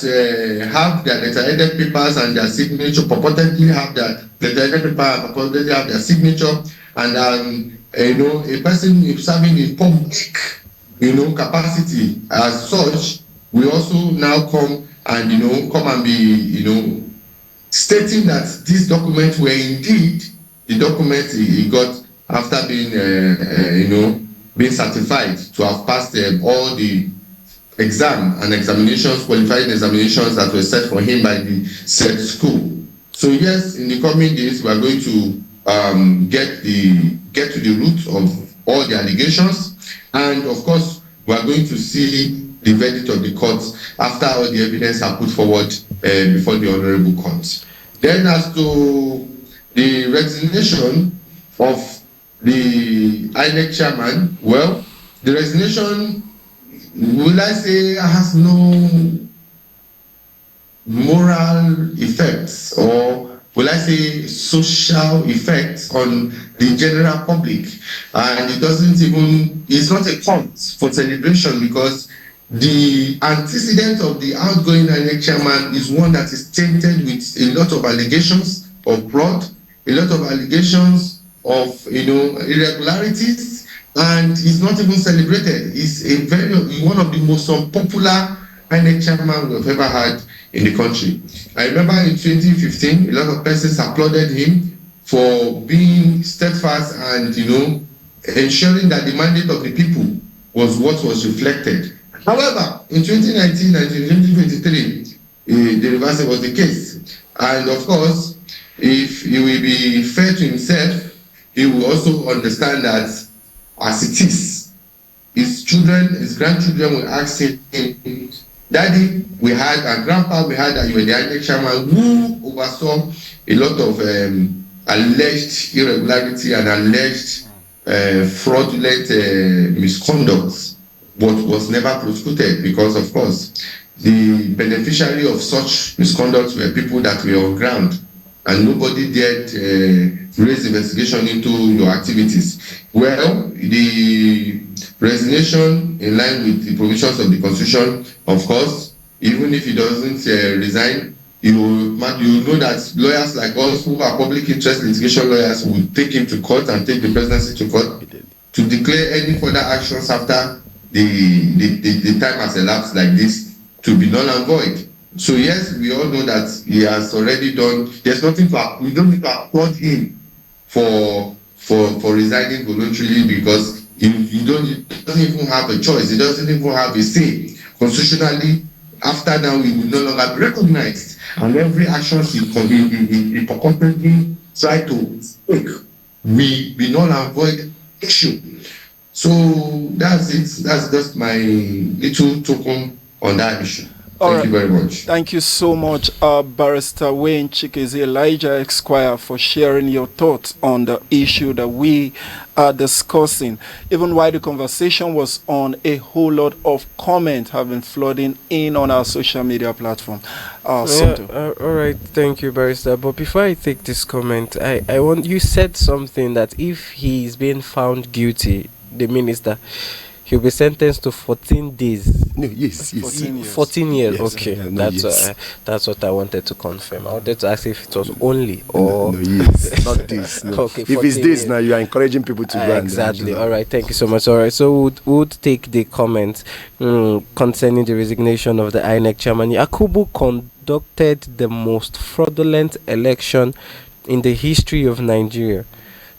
have their letter-headed papers and their signature, purportedly have their letter-headed paper and purportedly have their signature, and a person serving in public capacity as such will also now come and be stating that these documents were indeed the documents he got after being certified to have passed all the exam and examinations, qualifying examinations that were set for him by the said school. So yes, in the coming days we are going to get to the root of all the allegations, and of course, we are going to see the verdict of the court after all the evidence are put forward before the honorable court. Then, as to the resignation of the INEC chairman, well, the resignation, will I say, has no moral effects, or will I say social effects on the general public, and it doesn't even, it's not a cause for celebration, because the antecedent of the outgoing INEC chairman is one that is tainted with a lot of allegations of fraud, a lot of allegations of irregularities, and is not even celebrated. It's one of the most unpopular INEC chairman we've ever had in the country. I remember in 2015, a lot of persons applauded him for being steadfast and ensuring that the mandate of the people was what was reflected. However, in 2019 and 2023, the reverse was the case. And of course, if he will be fair to himself, he will also understand that as it is, his children, his grandchildren will ask him, Daddy, we had, and Grandpa, we had that you were the INEC chairman who oversaw a lot of alleged irregularity and alleged fraudulent misconduct, but was never prosecuted because, of course, the beneficiary of such misconduct were people that were on ground, and nobody dared raise investigation into your activities. Well, the resignation in line with the provisions of the Constitution, of course, even if he doesn't resign, you know that lawyers like us who are public interest litigation lawyers will take him to court and take the presidency to court to declare any further actions after the time has elapsed like this to be null and void. So yes, we all know that he has already done. There's nothing we don't need to applaud him for resigning voluntarily, because he doesn't even have a choice. He doesn't even have a say. Constitutionally, after that, we will no longer be recognized, and every action he purportedly try to take, we null and void issue. So that's it. That's just my little token on that issue. Thank you very much. Thank you so much, Barrister Wayne Chikezi Elijah Esquire, for sharing your thoughts on the issue that we are discussing. Even while the conversation was on, a whole lot of comments have been flooding in on our social media platform. All right, thank you, Barrister. But before I take this comment, I want, you said something that if he's being found guilty, the minister, he'll be sentenced to 14 days. No, yes. 14 years. Yes, Okay, yes. That's what I wanted to confirm. I wanted to ask if it was only or yes, not this. No. Okay, if it's this now, you are encouraging people to go. Exactly. All right. Thank you so much. All right. So would take the comment concerning the resignation of the INEC chairman. Yakubu conducted the most fraudulent election in the history of Nigeria.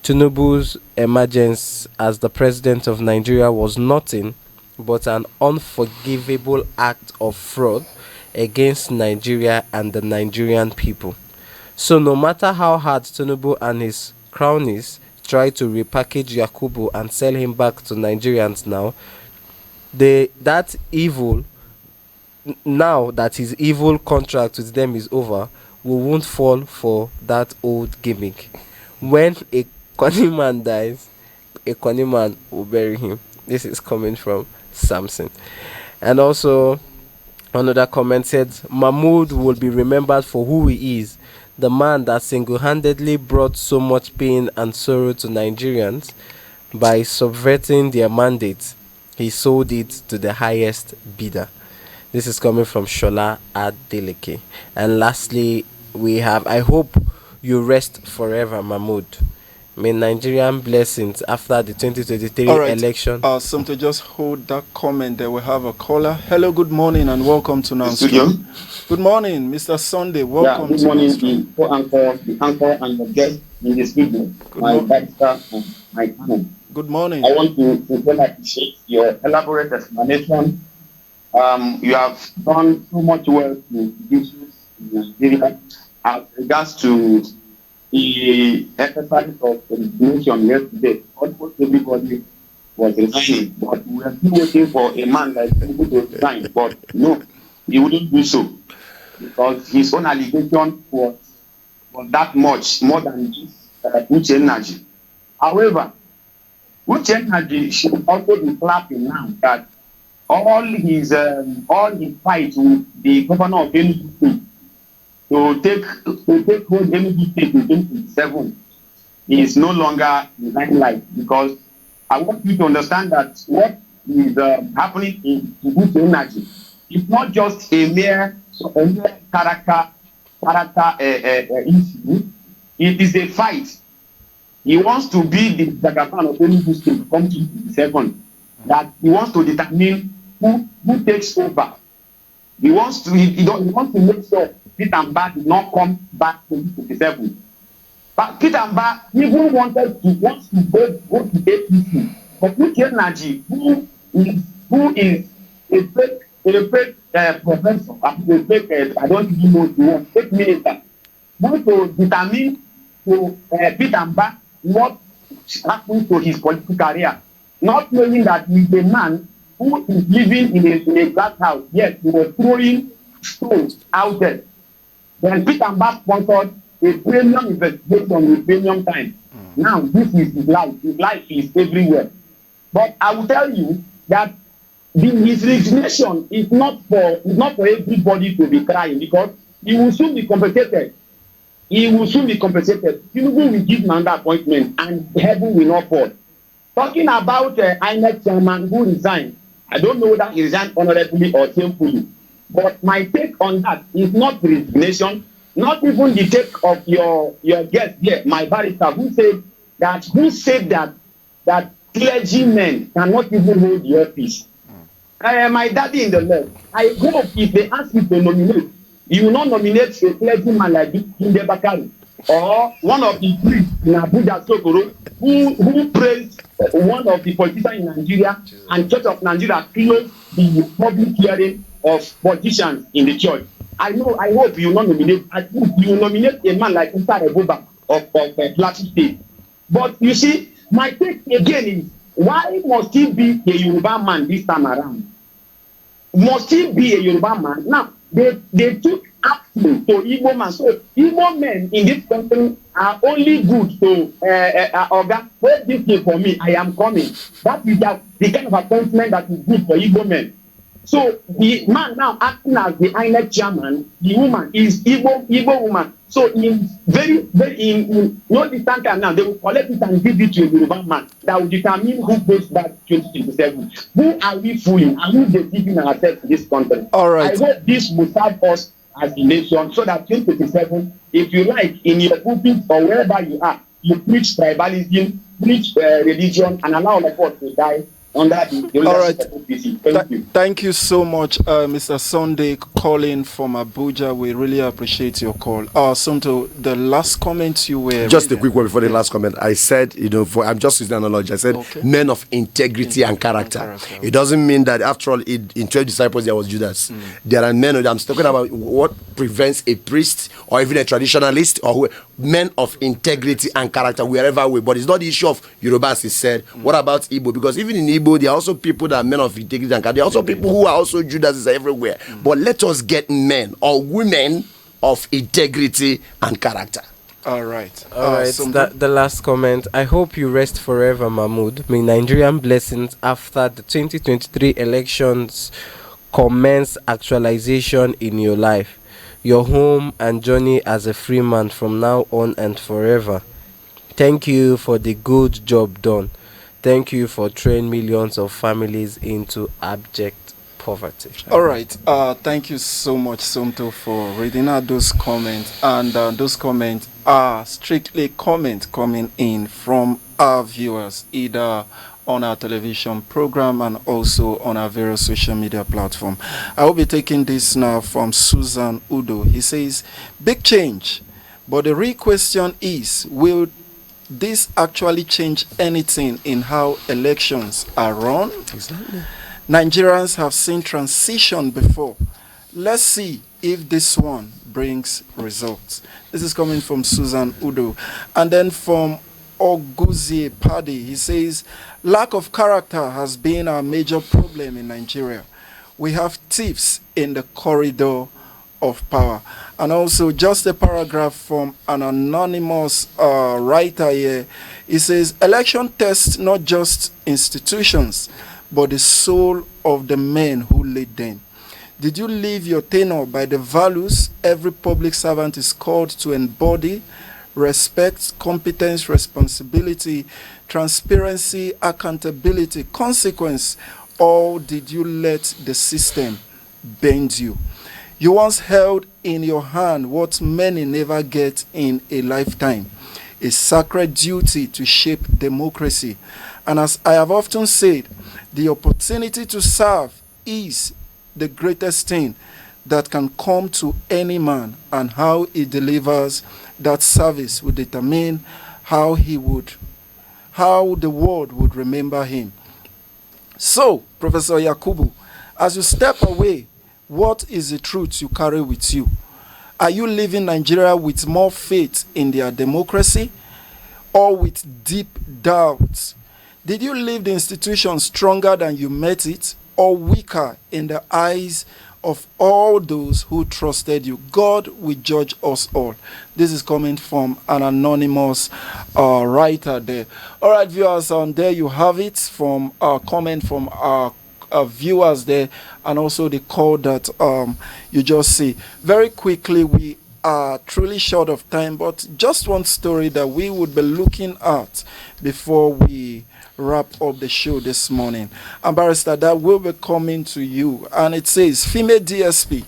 Tinubu's emergence as the president of Nigeria was nothing but an unforgivable act of fraud against Nigeria and the Nigerian people. So no matter how hard Tinubu and his cronies try to repackage Yakubu and sell him back to Nigerians now that his evil contract with them is over, we won't fall for that old gimmick. When a Connie man dies, a Connie man will bury him. This is coming from Samson. And also, another comment said, Mahmoud will be remembered for who he is, the man that single-handedly brought so much pain and sorrow to Nigerians by subverting their mandate. He sold it to the highest bidder. This is coming from Shola Adeleke. And lastly, we have, I hope you rest forever, Mahmoud. May Nigerian blessings after the 2023 election. Awesome. To just hold that comment there, we have a caller. Hello, good morning, and welcome to Nanstrom. Good morning, Mr. Sunday. Welcome good morning, the anchor and the guest in this video. My barrister and my panel. Good morning. I want to appreciate your elaborate explanation. You have done so much work to issues in Nigeria as regards to the exercise of the nation yesterday. Almost everybody was resigning, but we were still waiting for a man like Tinubu to resign. But no, he wouldn't do so because his own allegation was that much more than this Uche Energy. However, Uche Energy should also be clapping now that all his fight with the governor of Enugu State to take hold Enugu State in 2027 is no longer in limelight, because I want you to understand that what is happening in Uche Energy is not just a mere character issue. It is a fight. He wants to be the Jagaban of Enugu State come to 2027. That he wants to determine who takes over. He wants to make sure Peter Mba did not come back to 2027. But Peter Mba even wanted to go to APC. But Uche Energy, who is a fake professor, I don't even know the word, fake minister, want to determine to Peter Mba what happens to his political career, not knowing that he's a man who is living in a glass house. Yes, he was throwing stones out there. Then Peter Mba sponsored a premium investigation with premium time. Now, this is his life. His life is everywhere. But I will tell you that his resignation is not for everybody to be crying, because he will soon be compensated. Tinubu will give another appointment and heaven will not fall. Talking about INEC chairman who resigned, I don't know whether he resigned honorably or shamefully. But my take on that is not resignation, not even the take of your guest here, my barrister, who said that clergymen cannot even hold the office. My daddy in the left, I hope if they ask you to nominate, you will not nominate a clergyman like Inde Bakari or one of the priests in Abuja Sokoro who praised one of the politicians in Nigeria, and Church of Nigeria closed the public hearing of politicians in the church. I hope you will not nominate. I think you will nominate a man like Mr. Eboba of Plateau State. But you see, my take again is, why must he be a Yoruba man this time around? Must he be a Yoruba man? Now, they took action to Igbo man. So Igbo men in this country are only good to Oga. Hold this thing for me, I am coming. That is the kind of appointment that is good for Igbo men. So the man now acting as the INEC chairman, the woman is Igbo woman. So in no distant time now, they will collect it and give it to a Yoruba man that will determine who goes back 2027. Who are we fooling? Are we deceiving ourselves in this country? All right. I hope this will serve us as a nation, so that 2027, if you like, in your pulpit or wherever you are, you preach tribalism, preach religion, and allow the court to die under the leadership of OPC. Thank you. Thank you so much, Mr. Sunday, calling from Abuja. We really appreciate your call. Somto, the last comment you were... Just a quick one before the last comment. I said, I'm just using the analogy. I said, men of integrity and character. It doesn't mean that, after all, in 12 disciples, there was Judas. There are men, I'm talking about what prevents a priest or even a traditionalist, or men of integrity and character, wherever we. But it's not the issue of Yoruba, as he said. What about Igbo? Because even in Igbo, there are also people that are men of integrity and character. There are also people who are also Judases everywhere. But let us get men or women of integrity and character. All right. The last comment. I hope you rest forever, Mahmoud. May Nigerian blessings after the 2023 elections commence actualization in your life, your home and journey as a free man from now on and forever. Thank you for the good job done. Thank you for training millions of families into abject poverty. All right. Thank you so much, Somto, for reading out those comments. And those comments are strictly comments coming in from our viewers, either on our television program and also on our various social media platform. I will be taking this now from Susan Udo. He says, big change, but the real question is, will this actually change anything in how elections are run? Exactly. Nigerians have seen transition before. Let's see if this one brings results. This is coming from Susan Udo. And then from Oguzie Paddy. He says, lack of character has been our major problem in Nigeria. We have thieves in the corridor of power. And also, just a paragraph from an anonymous writer here. He says, election tests not just institutions, but the soul of the men who lead them. Did you live your tenure by the values every public servant is called to embody? Respect, competence, responsibility, transparency, accountability, consequence, or did you let the system bend you? You once held in your hand what many never get in a lifetime, a sacred duty to shape democracy. And as I have often said, the opportunity to serve is the greatest thing that can come to any man, and how he delivers that service will determine how the world would remember him. So, Professor Yakubu, as you step away, what is the truth you carry with you? Are you leaving Nigeria with more faith in their democracy, or with deep doubts? Did you leave the institution stronger than you met it, or weaker in the eyes of all those who trusted you? God will judge us all. This is coming from an anonymous writer there. All right, viewers, there you have it, from a comment from our viewers there, and also the call that you just see. Very quickly, we are truly short of time, but just one story that we would be looking at before we wrap up the show this morning. And Barrister, that will be coming to you. And it says, female DSP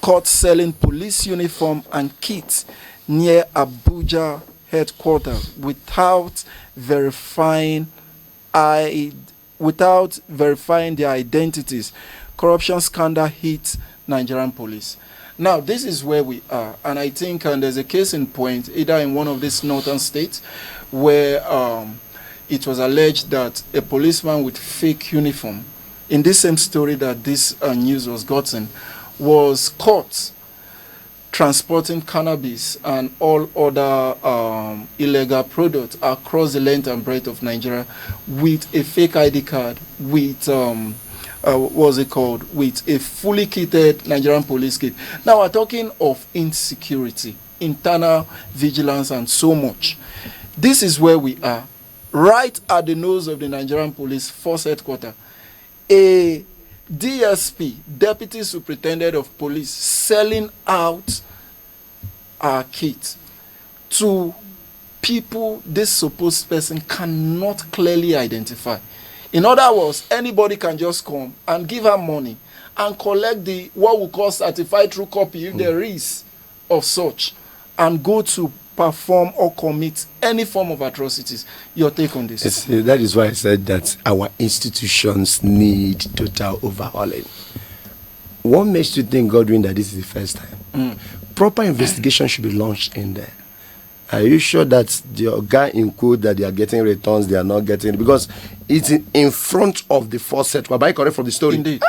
caught selling police uniform and kits near Abuja headquarters without verifying their identities. Corruption scandal hit Nigerian police. Now, this is where we are. And I think there's a case in point, either in one of these northern states, where it was alleged that a policeman with fake uniform, in this same story that this news was gotten, was caught transporting cannabis and all other illegal products across the length and breadth of Nigeria with a fake ID card, with with a fully kitted Nigerian police kit. Now we're talking of insecurity, internal vigilance, and so much. This is where we are, right at the nose of the Nigerian Police Force Headquarters. A DSP, Deputy Superintendent of Police, selling out our kit to people this supposed person cannot clearly identify. In other words, anybody can just come and give her money and collect the what we call certified true copy, if there is of such, and go to perform or commit any form of atrocities. Your take on this? Yes, that is why I said that our institutions need total overhauling. What makes you think, Godwin, that this is the first time? Proper investigation should be launched in there. Are you sure that the guy in code that they are getting returns, they are not getting? Because it's in front of the force set. Am I correct from the story? Indeed.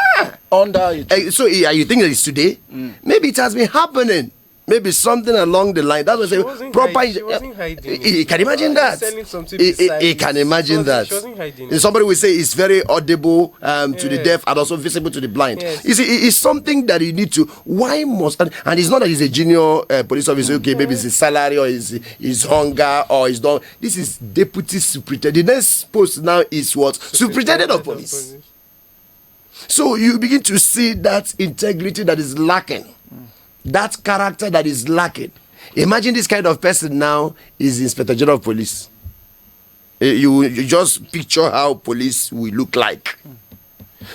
Under it. So you think that it's today? Maybe it has been happening. Maybe something along the line. That's what I say. Proper. She wasn't hiding. He can imagine that. He can imagine that. She wasn't hiding. Somebody will say it's very audible to the deaf and also visible to the blind. Yes. You see, it's something that you need to. Why must and it's not that he's a junior police officer. Okay, maybe it's his salary or his hunger or his dog. This is deputy superintendent. The next post now is what? Superintendent of police. So you begin to see that integrity that is lacking. That character that is lacking. Imagine this kind of person now is Inspector General of Police. You just picture how police will look like.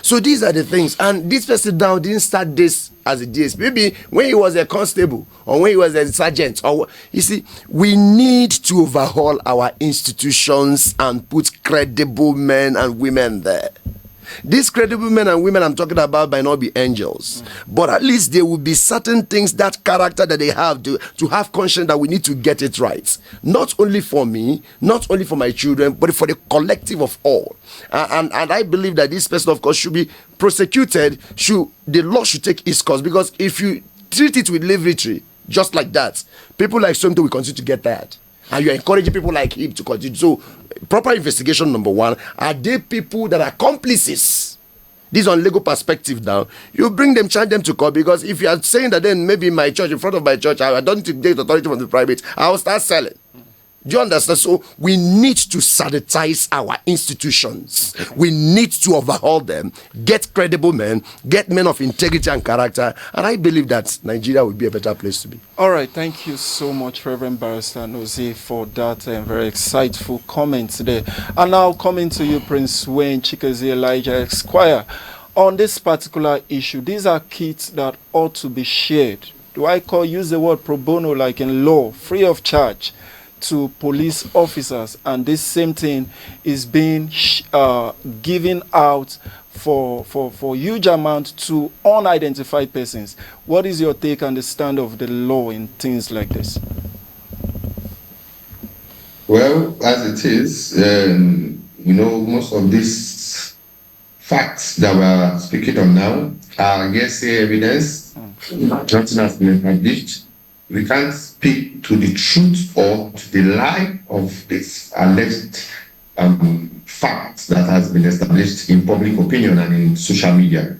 So these are the things. And this person now didn't start this as a DSP. Maybe when he was a constable or when he was a sergeant. Or you see, we need to overhaul our institutions and put credible men and women there. These credible men and women I'm talking about might not be angels, but at least there will be certain things, that character that they have to have conscience that we need to get it right. Not only for me, not only for my children, but for the collective of all. And I believe that this person, of course, should be prosecuted. The law should take its course, because if you treat it with levity, just like that, people like Somto will continue to get tired. and you're encouraging people like him to continue. So, proper investigation, number one, are they people that are accomplices? This on legal perspective now. You bring them, charge them to court, because if you are saying that then maybe my church, in front of my church, I don't take authority from the private, I'll start selling. Do you understand? So we need to sanitize our institutions. We need to overhaul them, get credible men, get men of integrity and character, and I believe that Nigeria will be a better place to be. All right, thank you so much, Reverend Barrister Nozie, for that very insightful comments there. And now coming to you, Prince Wayne Chikezi Elijah Esquire, on this particular issue. These are kits that ought to be shared. Do I use the word pro bono like in law, free of charge, to police officers, and this same thing is being given out for huge amount to unidentified persons? What is your take on the stand of the law in things like this? Well, as it is, most of these facts that we're speaking on now are hearsay evidence. Nothing has been established. We can't speak to the truth or to the lie of this alleged fact that has been established in public opinion and in social media.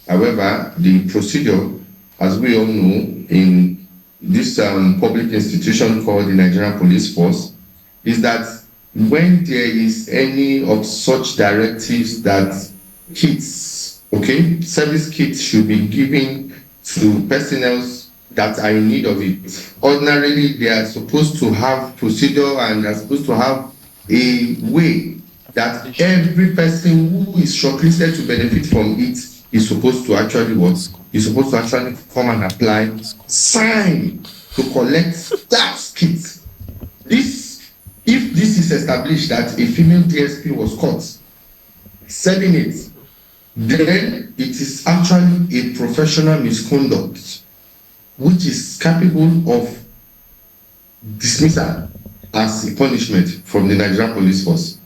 However, the procedure, as we all know, in this public institution called the Nigerian Police Force, is that when there is any of such directives that kits, service kits should be given to personnel that are in need of it. Ordinarily, they are supposed to have procedure and are supposed to have a way that every person who is shortlisted to benefit from it is supposed to actually work. Is supposed to actually come and apply, sign to collect that kit. If this is established that a female DSP was caught selling it, then it is actually a professional misconduct which is capable of dismissal as a punishment from the Nigerian Police Force.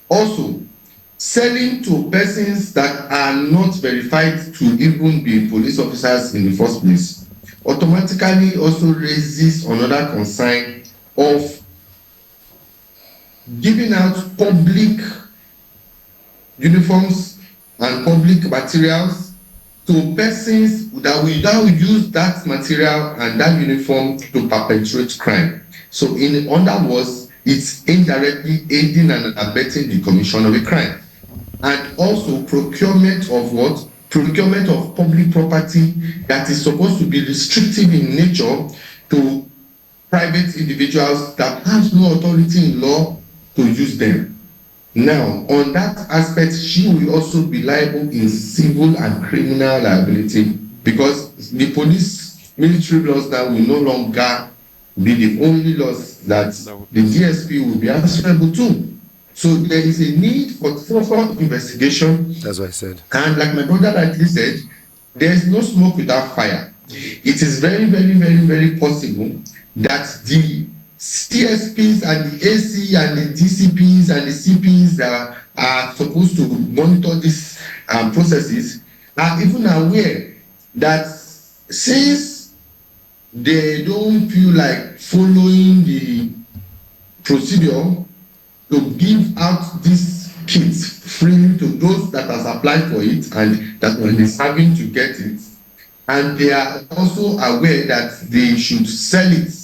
Also, selling to persons that are not verified to even be police officers in the first place automatically also raises another concern of giving out public uniforms and public materials to persons that will now use that material and that uniform to perpetrate crime. So in other words, it's indirectly aiding and abetting the commission of a crime. And also procurement of what? Procurement of public property that is supposed to be restrictive in nature to private individuals that have no authority in law to use them. Now, on that aspect, she will also be liable in civil and criminal liability, because the police military laws now will no longer be the only laws that the DSP will be answerable to. So there is a need for thorough investigation. That's what I said. And like my brother rightly said, there is no smoke without fire. It is very, very, very, very possible that the CSPs and the AC and the DCPs and the CPs that are supposed to monitor these processes are even aware that since they don't feel like following the procedure to give out these kits freely to those that has applied for it and that are deserving to get it, and they are also aware that they should sell it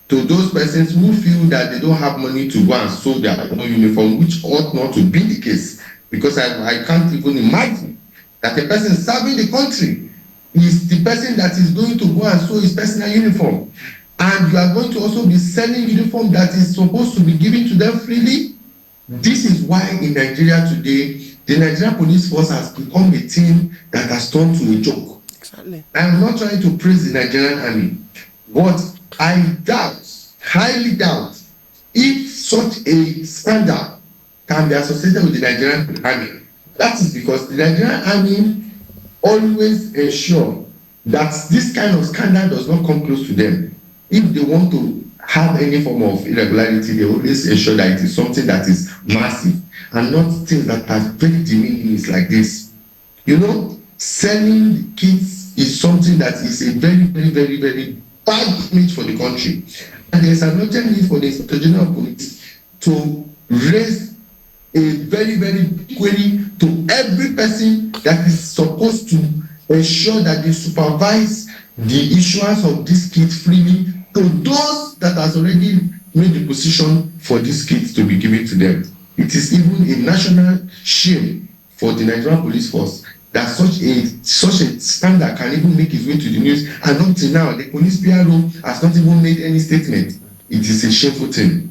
to those persons who feel that they don't have money to go and sew their own uniform, which ought not to be the case, because I can't even imagine that a person serving the country is the person that is going to go and sew his personal uniform, and you are going to also be selling uniform that is supposed to be given to them freely. This is why in Nigeria today, the Nigerian Police Force has become a thing that has turned to a joke. Exactly. I am not trying to praise the Nigerian army, but I doubt, highly doubt, if such a scandal can be associated with the Nigerian army. That is because the Nigerian army always ensure that this kind of scandal does not come close to them. If they want to have any form of irregularity, they always ensure that it is something that is massive and not things that are very diminished like this. You know, selling kits is something that is a very, very, very, very bad image for the country. And there's an urgent need for the Inspector General of Police to raise a very, very big query to every person that is supposed to ensure that they supervise the issuance of this kit freely to those that has already made the position for this kit to be given to them. It is even a national shame for the Nigerian police force that such a standard can even make its way to the news, and up till now the police PRO has not even made any statement. It is a shameful thing.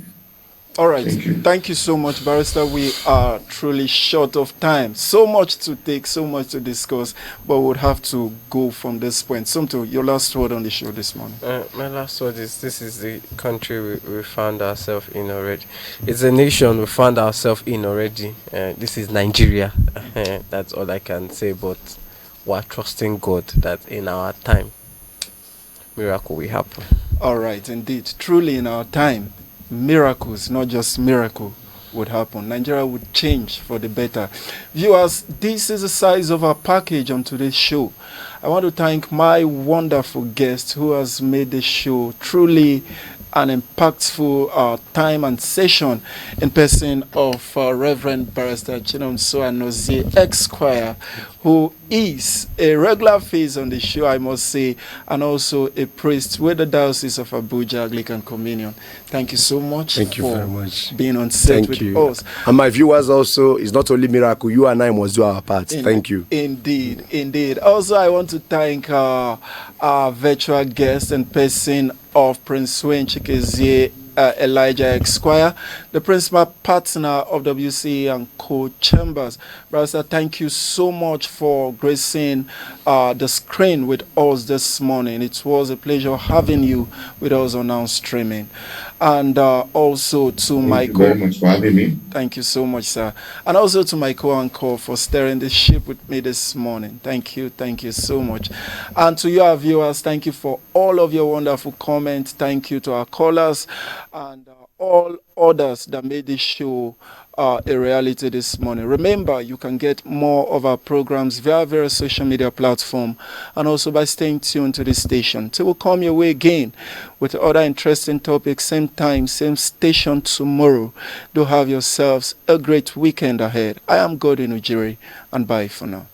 All right. Thank you so much, Barrister. We are truly short of time. So much to take, so much to discuss, but we would have to go from this point. Somto, your last word on the show this morning. My last word is this is the country we found ourselves in already. It's a nation we found ourselves in already. This is Nigeria. That's all I can say, but we're trusting God that in our time, miracle will happen. All right, indeed. Truly in our time, miracles, not just miracle, would happen. Nigeria would change for the better. Viewers, this is the size of our package on today's show. I want to thank my wonderful guest who has made the show truly an impactful time and session in person of Reverend Barrister Chinomso Anozie, Esquire, who is a regular face on the show, I must say, and also a priest with the Diocese of Abuja Anglican Communion. Thank you so much. Thank you very much. Being on set with us. And my viewers also, it's not only miracle, you and I must do our part. Thank you. Indeed, indeed. Also, I want to thank our virtual guest and person of Prince Wayne Chikezie, Elijah Esquire, the principal partner of WCA and Co Chambers. Brother, thank you so much for gracing the screen with us this morning. It was a pleasure having you with us on our streaming. And also to Thank you very much for having me. Thank you so much, sir. And also to my co-anchor for steering the ship with me this morning. Thank you so much. And to you, our viewers, thank you for all of your wonderful comments. Thank you to our callers and all others that made this show a reality this morning. Remember, you can get more of our programs via various social media platforms and also by staying tuned to the station. Till we'll come your way again with other interesting topics, same time, same station tomorrow. Do have yourselves a great weekend ahead. I am Godwin Ujiri, and bye for now.